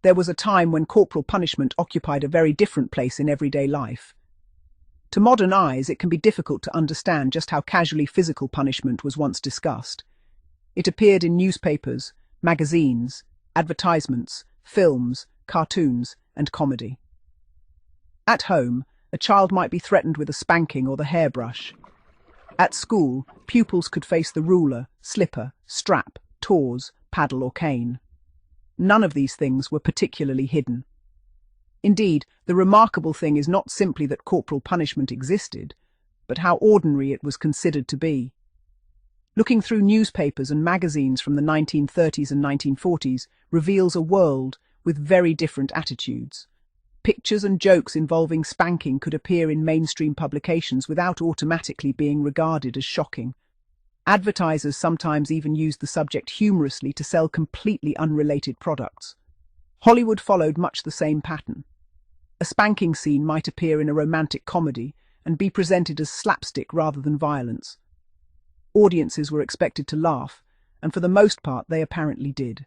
There was a time when corporal punishment occupied a very different place in everyday life. To modern eyes, it can be difficult to understand just how casually physical punishment was once discussed. It appeared in newspapers, magazines, advertisements, films, cartoons, and comedy. At home, a child might be threatened with a spanking or the hairbrush. At school, pupils could face the ruler, slipper, strap, tawse, paddle or cane. None of these things were particularly hidden. Indeed, the remarkable thing is not simply that corporal punishment existed, but how ordinary it was considered to be. Looking through newspapers and magazines from the 1930s and 1940s reveals a world with very different attitudes. Pictures and jokes involving spanking could appear in mainstream publications without automatically being regarded as shocking. Advertisers sometimes even used the subject humorously to sell completely unrelated products. Hollywood followed much the same pattern. A spanking scene might appear in a romantic comedy and be presented as slapstick rather than violence. Audiences were expected to laugh, and for the most part they apparently did.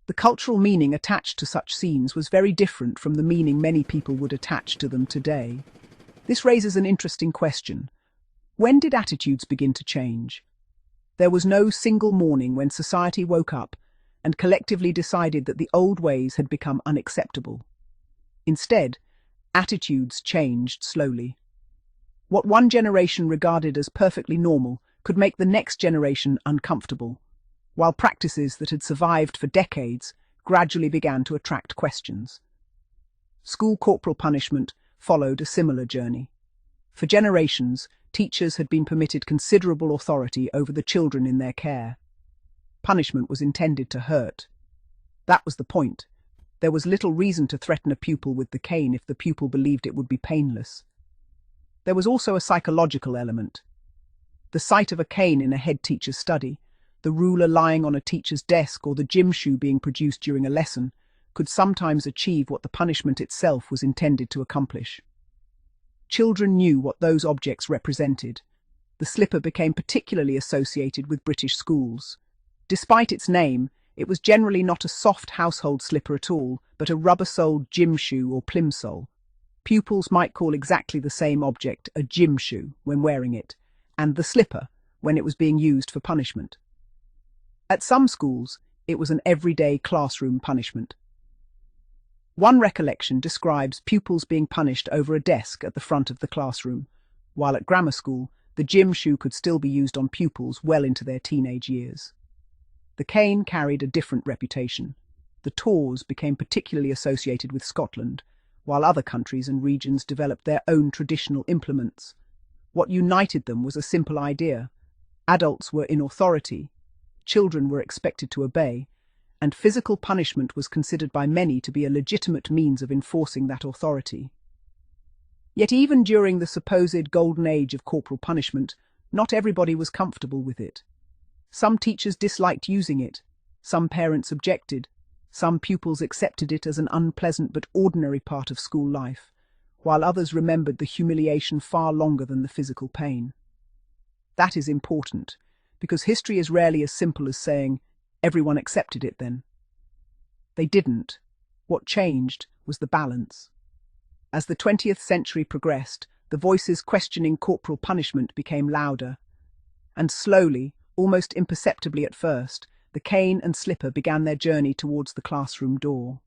The cultural meaning attached to such scenes was very different from the meaning many people would attach to them today. This raises an interesting question. When did attitudes begin to change? There was no single morning when society woke up and collectively decided that the old ways had become unacceptable. Instead, attitudes changed slowly. What one generation regarded as perfectly normal could make the next generation uncomfortable, while practices that had survived for decades gradually began to attract questions. School corporal punishment followed a similar journey. For generations, teachers had been permitted considerable authority over the children in their care. Punishment was intended to hurt. That was the point. There was little reason to threaten a pupil with the cane if the pupil believed it would be painless. There was also a psychological element. The sight of a cane in a head teacher's study, the ruler lying on a teacher's desk, or the gym shoe being produced during a lesson could sometimes achieve what the punishment itself was intended to accomplish. Children knew what those objects represented. The slipper became particularly associated with British schools. Despite its name, it was generally not a soft household slipper at all, but a rubber-soled gym shoe or plimsoll. Pupils might call exactly the same object a gym shoe when wearing it, and the slipper when it was being used for punishment. At some schools, it was an everyday classroom punishment. One recollection describes pupils being punished over a desk at the front of the classroom, while at grammar school, the gym shoe could still be used on pupils well into their teenage years. The cane carried a different reputation. The tawse became particularly associated with Scotland, while other countries and regions developed their own traditional implements. What united them was a simple idea. Adults were in authority, children were expected to obey, and physical punishment was considered by many to be a legitimate means of enforcing that authority. Yet even during the supposed golden age of corporal punishment, not everybody was comfortable with it. Some teachers disliked using it, some parents objected, some pupils accepted it as an unpleasant but ordinary part of school life, while others remembered the humiliation far longer than the physical pain. That is important, because history is rarely as simple as saying, everyone accepted it then. They didn't. What changed was the balance. As the 20th century progressed, the voices questioning corporal punishment became louder, and slowly, almost imperceptibly at first, the cane and slipper began their journey towards the classroom door.